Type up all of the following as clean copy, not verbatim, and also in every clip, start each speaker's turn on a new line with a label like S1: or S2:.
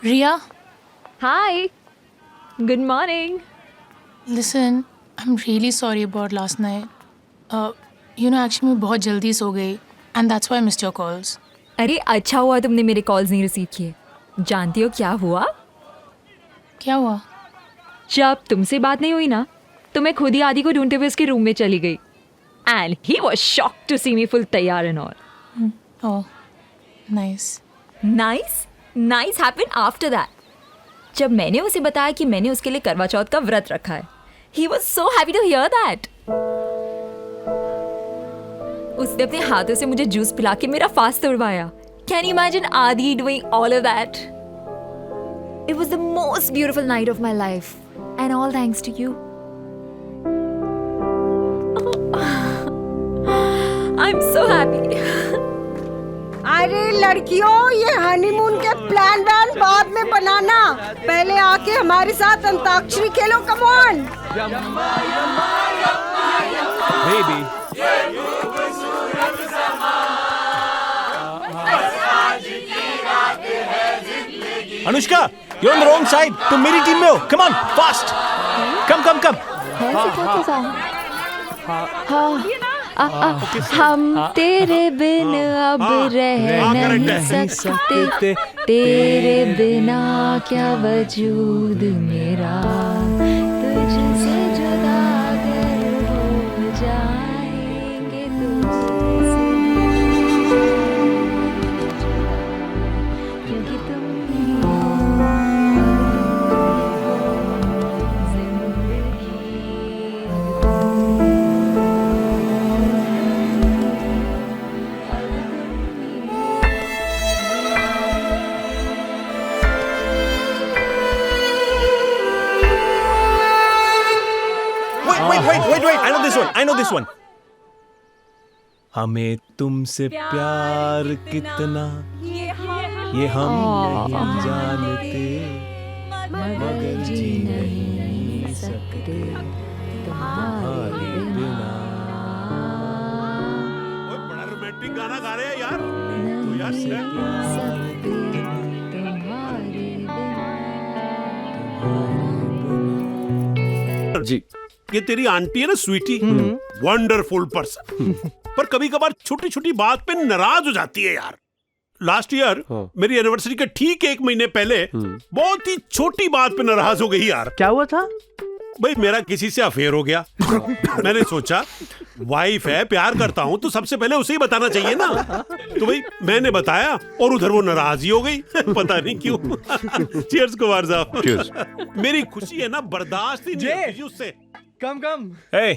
S1: Ria,
S2: Hi. Good morning.
S1: listen, I'm really sorry about last night. Actually मैं बहुत जल्दी सो गई and that's why I missed your calls.
S2: अरे अच्छा हुआ तुमने मेरे कॉल्स नहीं रिसीव किए. जानती हो क्या हुआ?
S1: क्या हुआ?
S2: जब तुमसे बात नहीं हुई ना तो मैं खुद ही आदि को ढूंढते हुए उसके रूम में चली गई. And he was shocked to see me full तैयार and all.
S1: Oh, nice.
S2: Nice happened after that. जब मैंने उसे बताया कि मैंने उसके लिए करवा चौथ का व्रत रखा है, he was so happy to hear that. उसने अपने हाथों से मुझे जूस पिला के मेरा फास्ट तोड़वाया. Can you imagine Aadi doing all of that? It was the most beautiful night of my life and all thanks to you. I am so happy.
S3: अरे लड़कियों, ये हनीमून के प्लान वैन बाद में बनाना, पहले आके हमारे साथ अंताक्षरी खेलो. Come on
S4: baby. Anushka, you're on the wrong side. तुम मेरी टीम में हो. Come on, fast. Come.
S2: हम तेरे बिन अब रह नहीं सकते. तेरे बिना क्या वजूद मेरा, तुझसे जुदा अगर हो जाएंगे तुझसे, क्योंकि तुम ही हो जिंदगी.
S4: Wait. I know this one. हमें तुमसे प्यार कितना ये हम नहीं जानते, मगर जी नहीं सकते तुम्हारे बिना.
S5: बड़ा रोमांटिक गाना गा रहे हैं यार.
S4: जी.
S5: ये तेरी आंटी है ना स्वीटी, वंडरफुल पर्सन, पर कभी कभार छोटी छोटी बात पे नाराज हो जाती है यार. लास्ट ईयर मेरी एनिवर्सरी के ठीक 1 महीने पहले बहुत ही छोटी बात पे नाराज हो गई यार.
S4: क्या हुआ था?
S5: भाई मेरा किसी से अफेयर हो गया. मैंने सोचा वाइफ है, प्यार करता हूं तो सबसे पहले उसे ही बताना चाहिए ना. तो भाई मैंने बताया और उधर वो नाराज ही हो गई. पता नहीं क्यों. चीयर्स कुमार साहब. मेरी खुशी है ना बर्दाश्त ही नहीं होती उससे.
S4: कम. Hey.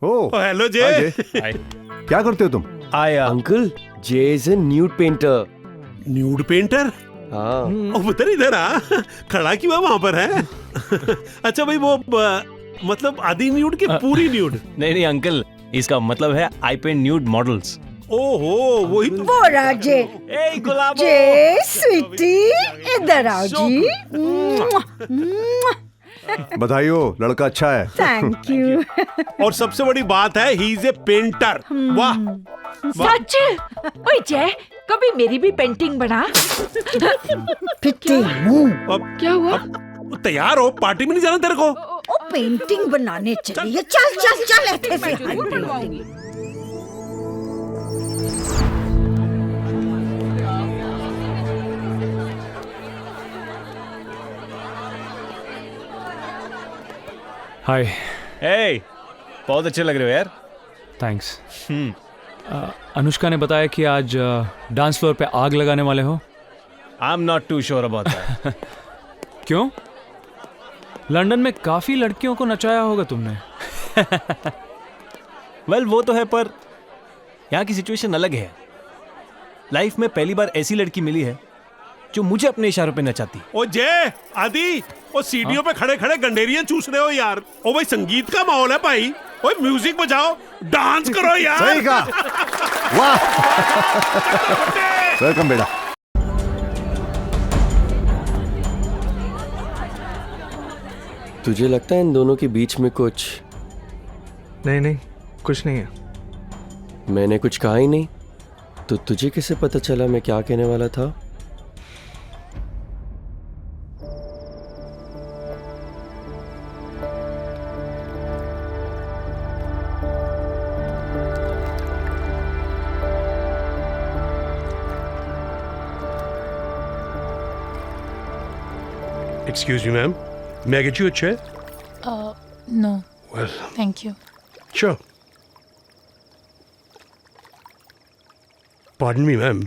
S5: Oh, hello, Jay.
S4: Hi.
S6: क्या करते हो तुम?
S7: Uncle, J is a nude painter.
S5: Nude painter?
S7: हाँ.
S5: पुत्र इधर आ. खड़ा क्यों है वहां पर है? अच्छा भाई वो मतलब आधी न्यूड की पूरी न्यूड?
S4: नहीं अंकल, इसका मतलब है आई पेंट न्यूड मॉडल्स.
S5: ओहो, वही तो.
S3: वो राजे.
S4: ए गुलाबो.
S3: जे स्वीटी, इधर आओ जी.
S6: बधाई हो, लड़का अच्छा है.
S3: Thank you.
S5: और सबसे बड़ी बात है ही इज ए पेंटर. वाह.
S8: सच? ओए जय, कभी मेरी भी पेंटिंग बना.
S3: फिट्टी मुंह.
S5: अब
S8: क्या हुआ?
S5: तैयार हो? पार्टी में नहीं जाना तेरे को?
S3: ओ पेंटिंग बनाने चलिए. चल ऐसे से.
S9: हाय.
S4: ए, बहुत अच्छे लग रहे हो यार.
S9: थैंक्स. अनुष्का ने बताया कि आज डांस फ्लोर पे आग लगाने वाले हो.
S4: I am not too sure about that.
S9: क्यों? लंदन में काफी लड़कियों को नचाया होगा तुमने.
S4: वेल वो तो है, पर यहाँ की सिचुएशन अलग है. लाइफ में पहली बार ऐसी लड़की मिली है जो मुझे अपने इशारों पे नचाती.
S5: ओ जय, आदि, ओ सीढ़ियों पे खड़े खड़े गंडेरियां चूस रहे हो यार. ओ भाई संगीत का माहौल है भाई. ओए म्यूजिक बजाओ, डांस करो यार.
S6: सही कहा. वाह. वेलकम बेटा.
S7: तुझे लगता है इन दोनों के बीच में कुछ?
S9: नहीं कुछ नहीं है.
S7: मैंने कुछ कहा ही नहीं तो तुझे कैसे पता चला मैं क्या कहने वाला था?
S5: Excuse me, ma'am. May I get you a chair?
S1: No,
S5: Well,
S1: thank you.
S5: sure. Pardon me, ma'am.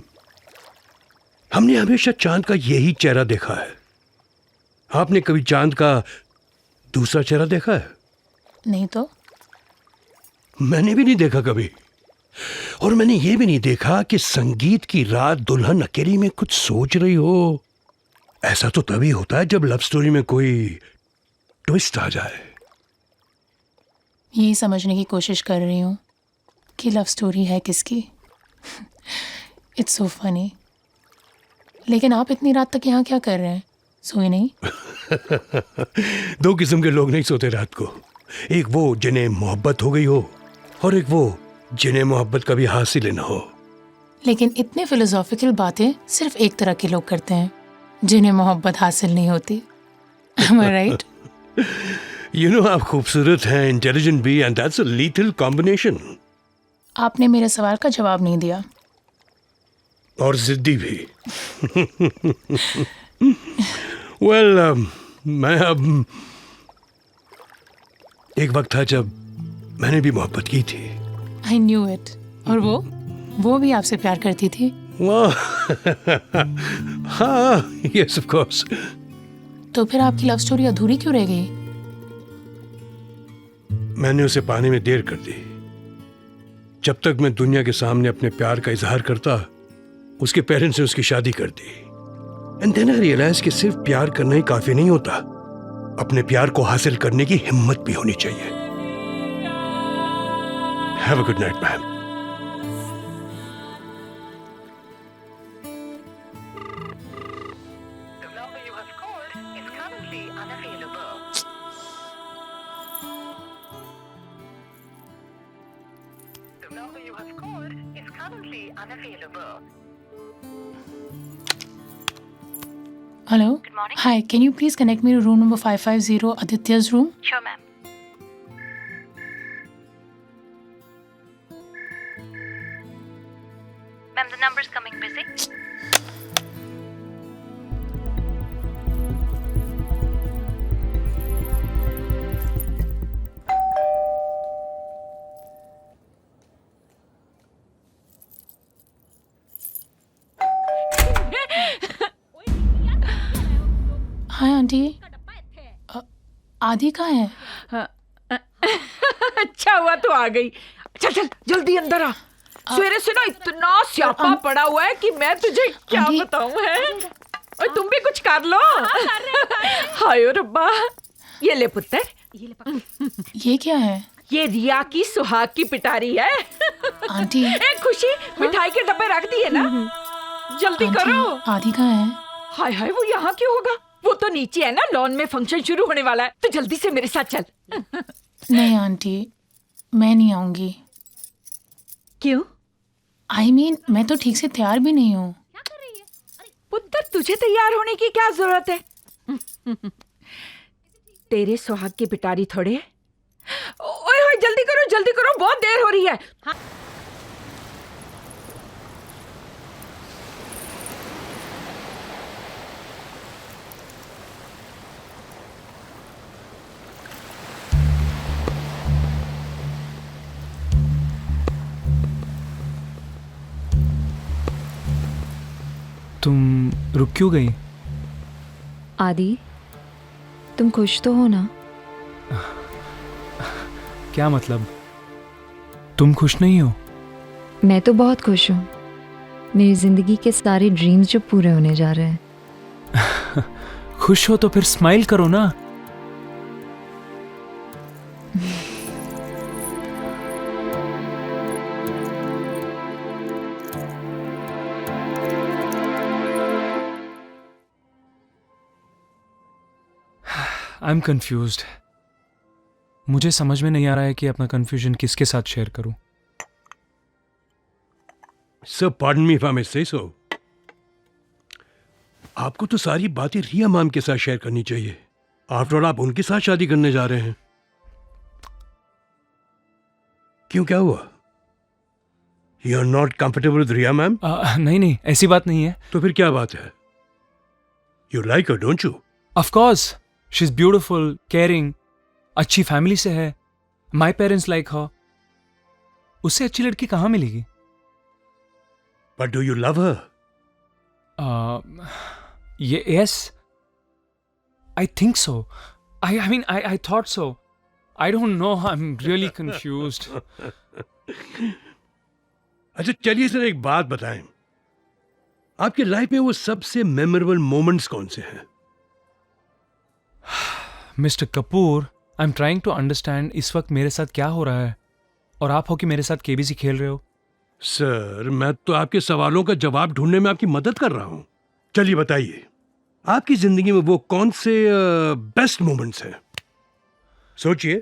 S5: हमने हमेशा चांद का यही चेहरा देखा है। आपने कभी चांद का दूसरा चेहरा देखा है?
S1: नहीं तो?
S5: मैंने भी नहीं देखा कभी। और मैंने ये भी नहीं देखा कि संगीत की रात दुल्हन अकेली में कुछ सोच रही हो। ऐसा तो तभी होता है जब लव स्टोरी में कोई ट्विस्ट आ जाए।
S1: यही समझने की कोशिश कर रही हूँ कि लव स्टोरी है किसकी। It's so funny. लेकिन आप इतनी रात तक यहाँ क्या कर रहे हैं? सोए नहीं?
S5: दो किस्म के लोग नहीं सोते रात को। एक वो जिन्हें मोहब्बत हो गई हो और एक वो जिन्हें मोहब्बत कभी हासिल न हो।
S1: लेकिन इतने फिलोसॉफिकल बातें सिर्फ एक तरह के लोग करते हैं, जिन्हें मोहब्बत हासिल नहीं होती। Am I right?
S5: You know, आप खूबसूरत हैं, इंटेलिजेंट भी, and that's a lethal combination.
S1: आपने मेरे सवाल का जवाब नहीं दिया।
S5: और जिद्दी भी। वेल, मैं अब एक वक्त था जब मैंने भी मोहब्बत की थी।
S1: I knew it. और वो भी आपसे प्यार करती थी?
S5: वाह, हाँ, यस ऑफ कोर्स।
S1: तो फिर आपकी लव स्टोरी अधूरी क्यों रह गई?
S5: मैंने उसे पाने में देर कर दी। जब तक मैं दुनिया के सामने अपने प्यार का इजहार करता, उसके पेरेंट्स ने उसकी शादी कर दी। एंड देन आई रियलाइज कि सिर्फ प्यार करना ही काफी नहीं होता, अपने प्यार को हासिल करने की हिम्मत भी होनी चाहिए। Have a good night, ma'am.
S1: Hello? Good morning. Hi, can you please connect me to room number 550, Aditya's room?
S10: Sure, ma'am. Ma'am, the number's coming busy.
S1: Hi aunty. आदि कहाँ है?
S8: अच्छा हुआ तो आ गई। चल चल जल्दी अंदर आ। सवेरे से ना इतना स्यापा पड़ा हुआ है कि मैं तुझे क्या बताऊं है। और तुम भी कुछ कर लो। हाय रब्बा। ये ले पुत्र।
S1: ये क्या है?
S8: ये रिया की सुहाग की पिटारी है।
S1: आंटी।
S8: एक खुशी मिठाई के डब्बे रख दिए ना। जल्दी करो।
S1: आदि कहाँ है?
S8: हाय हाय, वो यहाँ क्यों होगा? वो तो नीचे है ना, लॉन में फंक्शन शुरू होने वाला है। तो जल्दी से मेरे साथ चल।
S1: नहीं आंटी, मैं नहीं आऊंगी।
S8: क्यों?
S1: I mean, मैं तो ठीक से तैयार भी नहीं हूँ।
S8: पुत्र, तुझे तैयार होने की क्या जरूरत है? तेरे सुहाग की पिटारी थोड़े। ओए होए, जल्दी करो, बहुत देर हो रही है।
S9: तुम रुक क्यों गई?
S2: आदि, तुम खुश तो हो ना?
S9: क्या मतलब? तुम खुश नहीं हो?
S2: मैं तो बहुत खुश हूँ। मेरी जिंदगी के सारे ड्रीम्स जो पूरे होने जा रहे हैं।
S9: खुश हो तो फिर स्माइल करो ना। I am confused. मुझे समझ में नहीं आ रहा है कि अपना कन्फ्यूजन किसके साथ शेयर करूं।
S11: Sir pardon me if I may say so, आपको तो सारी बातें रिया मैम के साथ शेयर करनी चाहिए। आफ्टर ऑल आप उनके साथ शादी करने जा रहे हैं। क्यों, क्या हुआ? You are not comfortable with Riya ma'am?
S9: नहीं नहीं, ऐसी बात नहीं है।
S11: तो फिर क्या बात है? You like her, don't you?
S9: Of course, she is beautiful, caring, अच्छी फैमिली से है। माय पेरेंट्स लाइक हर। उससे अच्छी लड़की कहाँ मिलेगी?
S11: But do you love her?
S9: Yes, I think so. I mean, I thought so. I don't know. I'm really confused.
S11: अच्छा चलिए सर, एक बात बताएं, आपकी लाइफ में वो सबसे मेमोरेबल मोमेंट्स कौन से हैं?
S9: Mr. Kapoor, I'm trying to understand इस वक्त मेरे साथ क्या हो रहा है, और आप हो कि मेरे साथ केबीसी खेल रहे हो।
S11: सर मैं तो आपके सवालों का जवाब ढूंढने में आपकी मदद कर रहा हूं। चलिए बताइए, आपकी जिंदगी में वो कौन से बेस्ट मोमेंट्स हैं? सोचिए।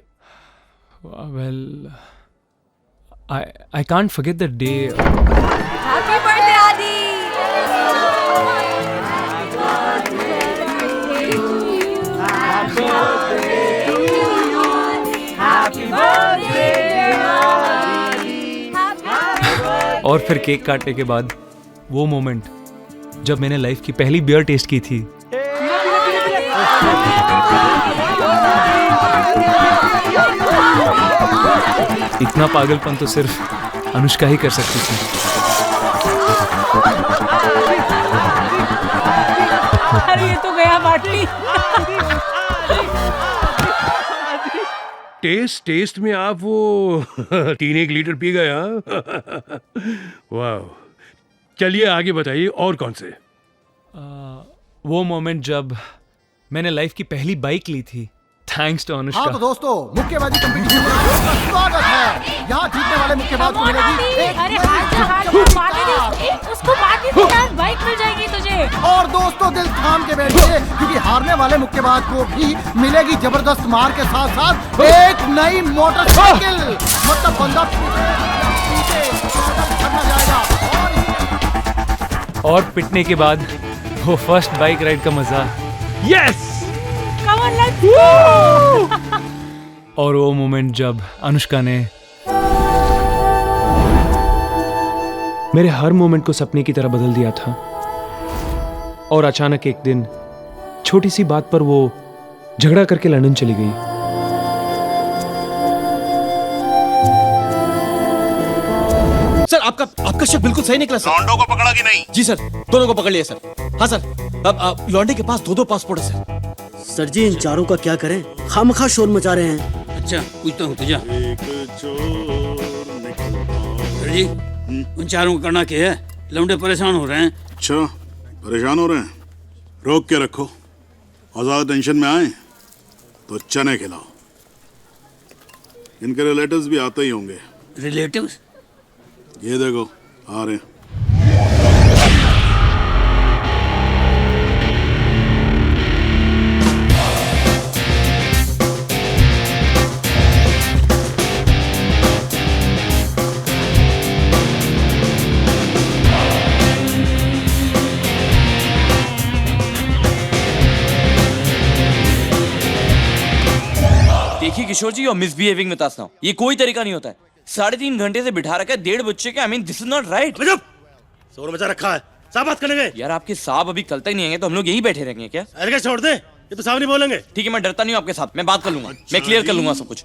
S9: Well, I can't forget the day.
S2: Happy birthday, Adi!
S9: और फिर केक काटने के बाद वो मोमेंट जब मैंने लाइफ की पहली बियर टेस्ट की थी। इतना पागलपन तो सिर्फ अनुष्का ही कर सकती थी।
S1: अरे ये तो गया बाटली।
S11: टेस्ट में आप वो 3-1 लीटर पी गए, हाँ? वाह। चलिए आगे बताइए, और कौन से?
S9: वो मोमेंट जब मैंने लाइफ की पहली बाइक ली थी, थैंक्स टू अनुष्का।
S12: हाँ तो दोस्तों, मुक्केबाजी कंपटीशन में आपका स्वागत है। यहाँ जीतने वाले मुक्केबाज को मिलेगी एक
S1: बाइक मिल जाएगी तुझे।
S12: और दोस्तों दिल थाम के बैठिए, क्योंकि हारने वाले मुक्केबाज को भी मिलेगी जबरदस्त मार के साथ साथ एक नई मोटरसाइकिल। मतलब बंदा जाएगा।
S9: और पिटने के बाद वो फर्स्ट बाइक राइड का मजा।
S11: यस।
S9: और वो मोमेंट जब अनुष्का ने मेरे हर मोमेंट को सपने की तरह बदल दिया था, और अचानक एक दिन छोटी सी बात पर वो झगड़ा करके लंदन चली गई।
S13: सर आपका शक बिल्कुल सही निकला सर।
S5: लॉन्डो को पकड़ा कि नहीं?
S13: जी सर, दोनों को पकड़ लिया सर। हाँ सर, अब लॉन्डे के पास 2-2 पासपोर्ट है सर।
S14: सर जी इन चारों का क्या करें, खामखा शोर मचा रहे हैं।
S15: अच्छा पूछता हूँ तुझा। सर जी उन चारों को करना क्या है? लौंडे परेशान हो रहे हैं।
S5: अच्छा परेशान हो रहे हैं, रोक के रखो, और ज्यादा टेंशन में आए तो चने खिलाओ। इनके रिलेटिव्स भी आते ही होंगे।
S15: रिलेटिव्स?
S5: ये देखो आ रहे हैं।
S13: देखिए किशोर जी, you're misbehaving with us now। ये कोई तरीका नहीं होता है। 3.5 घंटे से बिठा रखा है 1.5 बच्चे के। I mean this is not right।
S14: शोर मचा रखा है, साहब बात करने
S13: यार आपके साहब अभी कल तक नहीं आएंगे तो हम लोग यहीं बैठे रहेंगे क्या?
S14: अरे छोड़ दे, ये तो साहब नहीं बोलेंगे।
S13: ठीक है, मैं डरता नहीं हूँ आपके साथ, मैं बात कर लूंगा। मैं क्लियर कर लूंगा सब कुछ।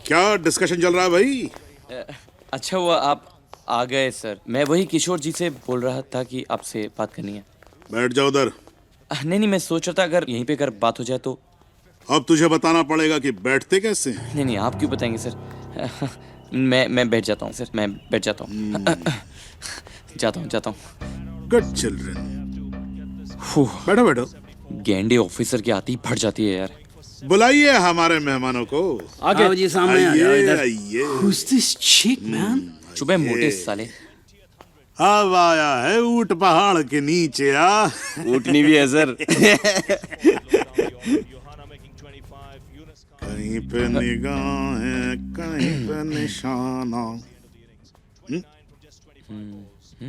S5: क्या डिस्कशन चल रहा है भाई?
S13: अच्छा हुआ आप आ गए सर। मैं वही किशोर जी से बोल रहा था कि आपसे बात करनी है।
S5: बैठ जाओ उधर।
S13: नहीं, मैं सोच रहा था अगर यहीं पे अगर बात हो जाए तो।
S5: अब तुझे बताना पड़ेगा कि बैठते कैसे।
S13: नहीं, आप क्यों बताएंगे सर? मैं बैठ जाता हूँ सर, मैं बैठ जाता हूँ। जाता हूँ।
S5: Good children. बैठो।
S13: गेंडे ऑफिसर की आती ही फट जाती है यार।
S5: बुलाइए हमारे मेहमानों को।
S15: आगे जी, सामने
S5: आइए।
S15: Who's this chick, man?
S13: चुपे मोटे साले।
S5: अब आया है ऊंट पहाड़ के नीचे।
S13: ऊँटनी भी है सर।
S5: कहीं पे निगाहें, कहीं पे निशाना।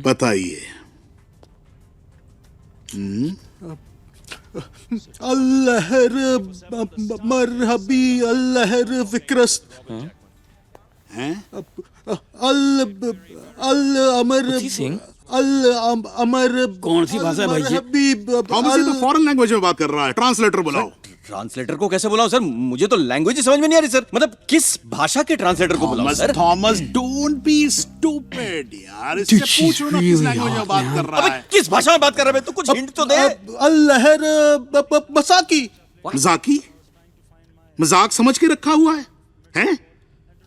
S16: बताइए। अल्लहर मरहबी अल्लहर विक्रस्त हैं? अल अमर अमर
S15: कौन सी भाषा है भाई ये?
S16: तो फॉरेन लैंग्वेज में बात कर रहा है। ट्रांसलेटर बुलाओ।
S17: ट्रांसलेटर को कैसे बुलाऊं सर? मुझे तो लैंग्वेज ही समझ में नहीं आ रही सर। मतलब किस भाषा के ट्रांसलेटर को बुलाऊं sir?
S16: Thomas don't be stupid यार। इससे पूछो ना किस लैंग्वेज में बात कर रहा है।
S17: किस भाषा में बात कर रहा है? तो कुछ हिंट तो दे।
S16: अल्लहर मसाकी। मजाकी? मजाक समझ के रखा हुआ है हैं?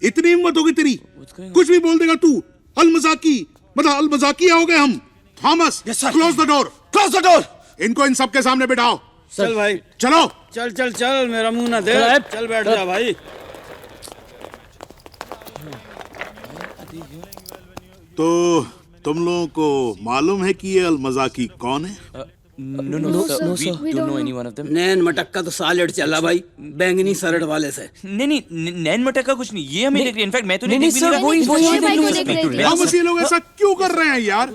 S16: इतनी हिम्मत होगी तेरी? कुछ भी बोल देगा तू। अल मजाकी मतलब अल मजाकी हो गए हम। Thomas close the door. Close the door. इनको इन सबके सामने बिठाओ।
S15: चल भाई
S16: चलो।
S15: चल चल चल, मेरा मुंह ना दे। चल बैठ जा भाई।
S16: तो तुम लोगों को मालूम है कि ये अल मजाकी कौन है?
S13: No sir, we don't know any one of them.
S15: नैन मटक्का तो सालेड चला भाई, बैंगनी सरड़ वाले से।
S13: नहीं, नैन मटक्का कुछ नहीं, ये हमें देख रही है। इनफैक्ट मैं तो नहीं देख
S16: सर, ये लोग ऐसा क्यों कर रहे हैं यार?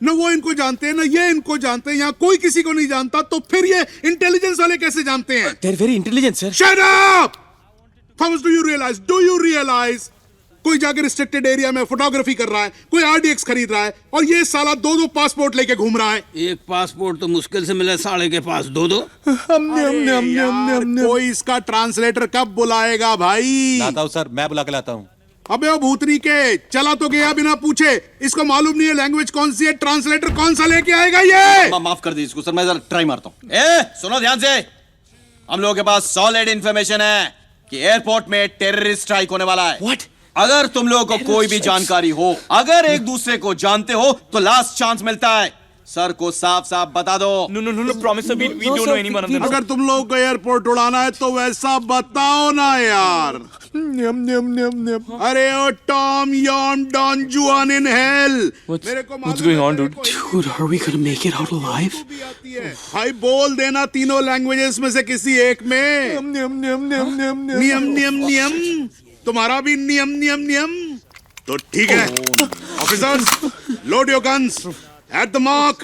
S16: न वो इनको जानते हैं, न ये इनको जानते हैं। यहाँ कोई किसी को नहीं जानता, तो फिर ये इंटेलिजेंस वाले कैसे जानते हैं?
S17: They're very intelligent, sir.
S16: Shut up! Thomas, do you realize? कोई जाकर रिस्ट्रिक्टेड एरिया में फोटोग्राफी कर रहा है, कोई आरडीएक्स खरीद रहा है, और ये साला 2-2 पासपोर्ट लेके घूम रहा है।
S15: एक पासपोर्ट तो मुश्किल से मिले, साले के पास 2-2।
S16: कोई इसका ट्रांसलेटर कब बुलाएगा भाई?
S17: लाता हूँ सर, मैं बुला के लाता हूँ।
S16: अबे वो भूतनी के चला तो गया बिना पूछे। इसको मालूम नहीं है लैंग्वेज कौन सी है, ट्रांसलेटर कौन सा लेके आएगा ये?
S17: माफ कर दीजिए इसको सर, मैं जरा ट्राई मारता हूँ। सुनो ध्यान से, हम लोगों के पास सॉलिड इंफॉर्मेशन है कि एयरपोर्ट में टेररिस्ट स्ट्राइक होने वाला है। What? अगर तुम लोगों को कोई भी जानकारी हो, अगर एक दूसरे को जानते हो, तो लास्ट चांस मिलता है। सर को साफ साफ बता दो।
S13: No promise sir, we don't know anyone of them.
S16: अगर तुम लोग को एयरपोर्ट उड़ाना है तो वैसा बताओ ना यार। अरे ओ टॉम यॉम डॉन जुआन इन हेल। मेरे को
S13: What's going on, dude?
S14: Dude, are we gonna make it out alive?
S16: भाई बोल देना तीनों लैंग्वेजेस में से किसी एक में। नियम तुम्हारा भी नियम। तो ठीक है officers, load your guns at the mark,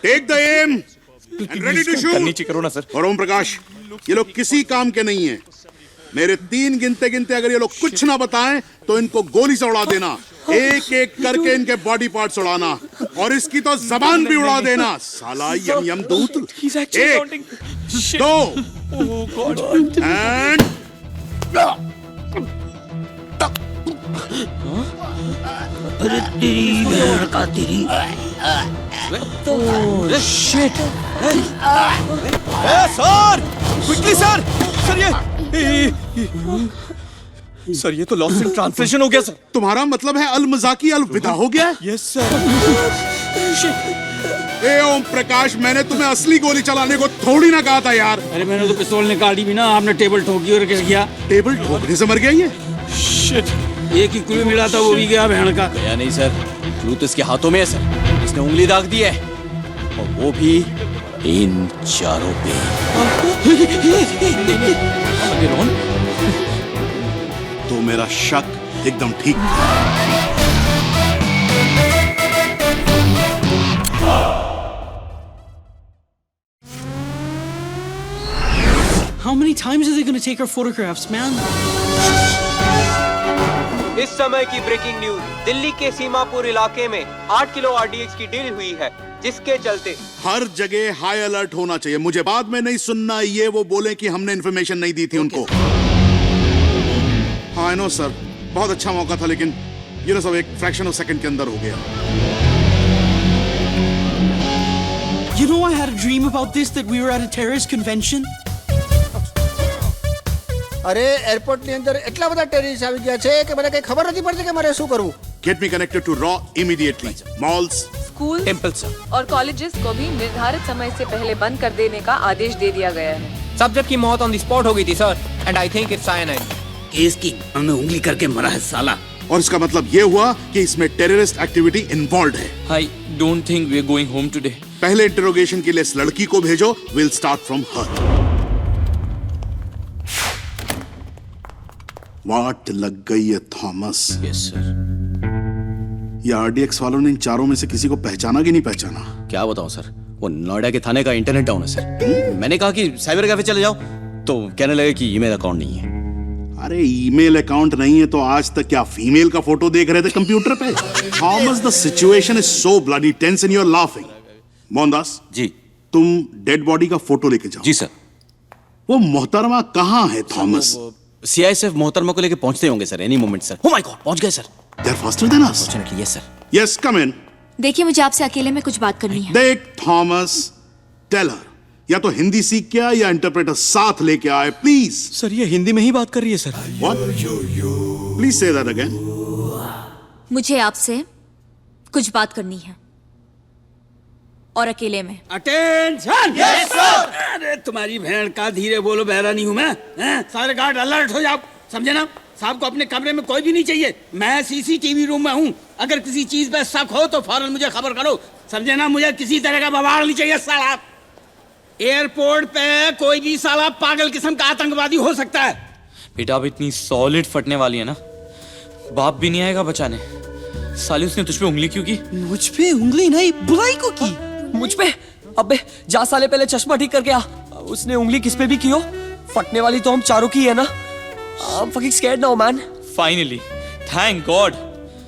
S16: take the aim and ready to shoot.
S17: नीचे करो ना सर।
S16: और ओम प्रकाश, ये लोग किसी काम के नहीं है। मेरे 3 गिनते अगर ये लोग कुछ ना बताएं तो इनको गोली से उड़ा देना। एक एक करके इनके बॉडी पार्ट्स उड़ाना, और इसकी तो जबान भी उड़ा देना। साला यम दूत। 1 2 एंड
S14: अरे तेरी बहन का तेरी।
S17: शिट। सर क्विकली सर ये तो लॉस्ट इन ट्रांसलेशन हो गया सर।
S16: तुम्हारा मतलब है अल मजाकी अल विदा हो गया?
S17: Yes sir.
S16: ए ओम प्रकाश, मैंने तुम्हें असली गोली चलाने को थोड़ी ना कहा था यार।
S15: अरे मैंने तो पिस्तौल निकाली भी ना, आपने टेबल ठोकी और क्या किया?
S16: टेबल ठोकने से मर गया ये?
S17: शिट।
S15: एक ही क्लू मिला था, वो भी गया बहन का।
S17: गया नहीं सर, क्लू तो इसके हाथों में है सर। इसने उंगली दाग दी है, और वो भी इन चारों पे।
S16: तो मेरा शक एकदम ठीक था।
S14: How many times are they going to take our photographs, man?
S18: इस समय की ब्रेकिंग न्यूज, दिल्ली के सीमापुर इलाके में 8 किलो आरडीएक्स की डील हुई है, जिसके चलते
S16: हर जगह हाई अलर्ट होना चाहिए। मुझे बाद में नहीं सुनना ये वो बोले कि हमने इन्फॉर्मेशन नहीं दी थी उनको। हाँ आई नो सर, बहुत अच्छा मौका था, लेकिन ये ना सब एक फ्रैक्शन ऑफ सेकंड के अंदर हो गया।
S14: You know, I had a dream about this, that we were at a terrorist convention.
S12: અરે એરપોર્ટ ની અંદર એટલા બધા ટેરરિસ્ટ આવી ગયા છે કે મને કઈ ખબર નથી પડતી કે મારે શું કરવું।
S16: Get me connected to RAW immediately. Malls,
S19: school और कॉलेजेस को भी निर्धारित समय से पहले बंद कर देने का आदेश दे दिया गया है।
S18: सब्जेक्ट की मौत ऑन द स्पॉट हो गई थी sir, and I think it's cyanide.
S15: Case की हमने उंगली करके मरा है साला।
S16: और इसका मतलब ये हुआ कि इसमें टेररिस्ट एक्टिविटी इन्वॉल्व है।
S13: I don't think we are going home today.
S16: पहले इंटरोगेशन के लिए इस लड़की को भेजो। Will start from her. वाट लग गई है थॉमस।
S13: Yes sir.
S16: ये आरडीएक्स वालों ने इन चारों में से किसी को पहचाना कि नहीं पहचाना?
S17: क्या बताऊं सर, वो नोएडा के थाने का इंटरनेट डाउन है सर। मैंने कहा कि साइबर कैफे चले जाओ, तो कहने लगे कि ईमेल अकाउंट नहीं है।
S16: अरे ईमेल अकाउंट नहीं है तो आज तक क्या फीमेल का फोटो देख रहे थे कंप्यूटर पे? Thomas, the situation is so bloody tense and you are laughing. Mohandas
S17: ji,
S16: तुम डेड बॉडी का फोटो लेके जाओ।
S17: जी सर।
S16: वो मोहतरमा कहाँ है थॉमस?
S17: सीआईएसएफ मोहतरमा को लेके पहुंचते होंगे sir, any moment sir. Oh my god, पहुंच गए sir.
S16: They are faster than us.
S17: Fortunately, yes sir.
S16: Yes, come in.
S2: देखिए, मुझे आपसे अकेले में कुछ बात करनी है।
S16: देख थॉमस, टेल हर, या तो हिंदी सीख के आए या इंटरप्रेटर साथ लेके आए, प्लीज।
S17: सर ये हिंदी में ही बात कर रही है sir.
S16: What? Please say that again.
S2: मुझे आपसे कुछ बात करनी है, और अकेले में।
S15: अटेंशन! Yes sir. अरे तुम्हारी भेड़ का, धीरे बोलो, बहरा नहीं हूं मैं। हैं? सारे गार्ड अलर्ट हो जाओ, समझे ना? साहब को अपने कमरे में कोई भी नहीं चाहिए। मैं सीसीटीवी रूम में हूं। अगर किसी चीज पे शक हो तो फौरन मुझे खबर करो, समझे ना? मुझे किसी तरह का बवाल नहीं चाहिए साला। एयरपोर्ट पे कोई भी साला पागल किस्म का आतंकवादी हो सकता है।
S13: बेटा अब इतनी सॉलिड फटने वाली है ना, बाप भी नहीं आएगा बचाने। साले उसने तुझ पे उंगली क्यों की?
S14: मुझ पे उंगली नहीं, बुराई को की।
S7: मुझ पे? अबे जा साले, पहले चश्मा ठीक करके आ। उसने उंगली किस पे भी की हो, फटने वाली तो हम चारों की है ना। I'm fucking scared now, man.
S13: Finally, thank God.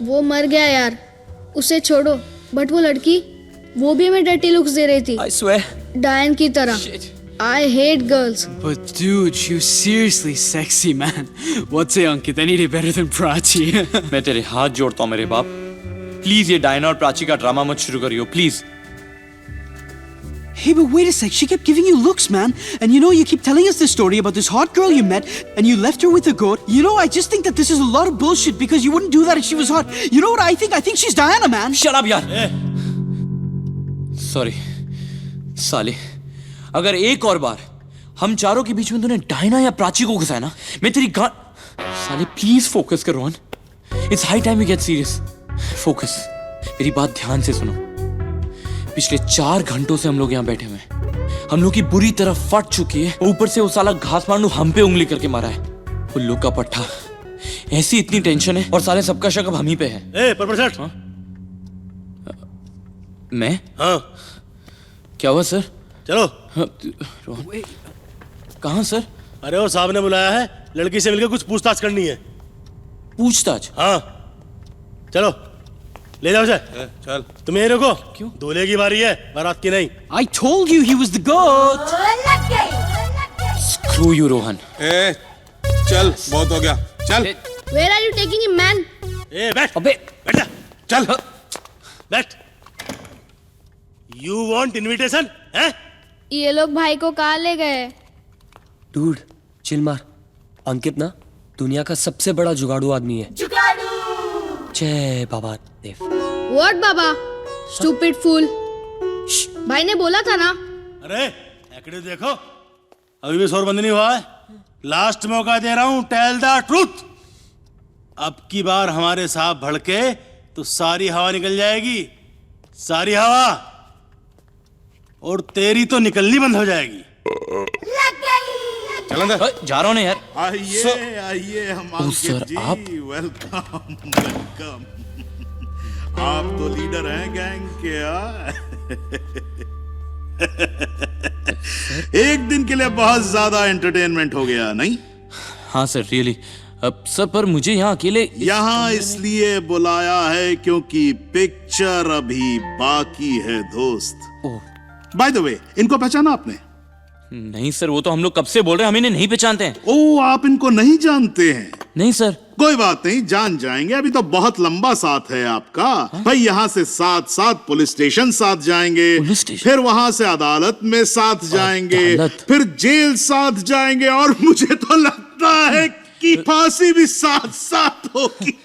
S20: वो मर गया यार, उसे छोड़ो। बट वो लड़की, वो भी हमें डर्टी लुक्स दे रही थी।
S7: I swear.
S20: डायन की तरह। I hate girls.
S14: But dude, she was seriously sexy, man. What's it, Ankit? Any day better than Prachi.
S13: मैं तेरे हाथ जोड़ता हूँ मेरे बाप, प्लीज ये डायना और प्राची का ड्रामा मत शुरू करियो please.
S14: Hey, but wait a sec. She kept giving you looks, man. And you know, you keep telling us this story about this hot girl you met, and you left her with a goat. You know, I just think that this is a lot of bullshit because you wouldn't do that if she was hot. You know what I think? I think she's Diana, man.
S13: Shut up, यार। Sorry, साले। अगर एक और बार हम चारों के बीच में तूने डायना या प्राची को घुसाया ना, मैं तेरी साले प्लीज फोकस कर Rohan. It's high time we get serious. Focus। मेरी बात ध्यान से सुनो। पिछले 4 घंटों से हम लोग यहाँ बैठे हुए हैं। हम लोग की बुरी तरह फट चुकी है, ऊपर से वो साला घास मांडू हम पे उंगली करके मारा है। उल्लू का पट्टा। ऐसी इतनी टेंशन है और साले सबका शक अब हम ही पे है।
S5: परपरसठ।
S13: हाँ? मैं?
S5: हाँ।
S13: क्या हुआ सर?
S5: चलो।
S13: हाँ, कहाँ सर?
S5: अरे वो साहब ने बुलाया है, लड़की से मिलकर कुछ पूछताछ करनी है।
S13: पूछताछ?
S5: हाँ चलो, ले जाओ उसे। चल। तुम यहीं रुको। क्यों? दूल्हे की बारी है, बारात की नहीं।
S14: I told you he was the goat.
S13: Screw you, Rohan.
S16: चल, बहुत हो गया, चल।
S20: Where are you taking him, man?
S5: बैठ।
S13: अबे
S5: बैठ जा, चल। बैठ। You want invitation? हैं?
S20: ये लोग भाई को कहाँ ले गए?
S7: Dude, चिल मार। अंकित ना दुनिया का सबसे बड़ा जुगाड़ू आदमी है। जय बाबा देव।
S20: What Baba? Stupid fool. भाई ने बोला था ना।
S5: अरे एकड़े देखो, अभी भी शोरबंद नहीं हुआ है। लास्ट मौका दे रहा हूं, टेल द ट्रूथ। अब की बार हमारे साहब भड़के तो सारी हवा निकल जाएगी, सारी हवा, और तेरी तो निकलनी बंद हो जाएगी।
S13: चल अंदर। जा रहा हूँ ना यार।
S16: आइए आइए हम
S13: सर,
S16: जी,
S13: आप?
S16: Welcome welcome. आप तो लीडर हैं गैंग के। एक दिन के लिए बहुत ज्यादा एंटरटेनमेंट हो गया नहीं?
S13: हाँ सर, रियली। अब सर पर मुझे यहाँ अकेले
S16: यहाँ इसलिए बुलाया है क्योंकि पिक्चर अभी बाकी है दोस्त। बाय द वे, इनको पहचाना आपने?
S13: नहीं सर, वो तो हम लोग कब से बोल रहे हैं, हम इन्हें नहीं पहचानते हैं।
S16: ओ, आप इनको नहीं जानते हैं?
S13: नहीं सर।
S16: कोई बात नहीं, जान जाएंगे। अभी तो बहुत लंबा साथ है आपका। भाई यहाँ से साथ पुलिस स्टेशन साथ जाएंगे, फिर वहां से अदालत में साथ जाएंगे, फिर जेल साथ जाएंगे, और मुझे तो लगता है कि फांसी भी साथ होगी।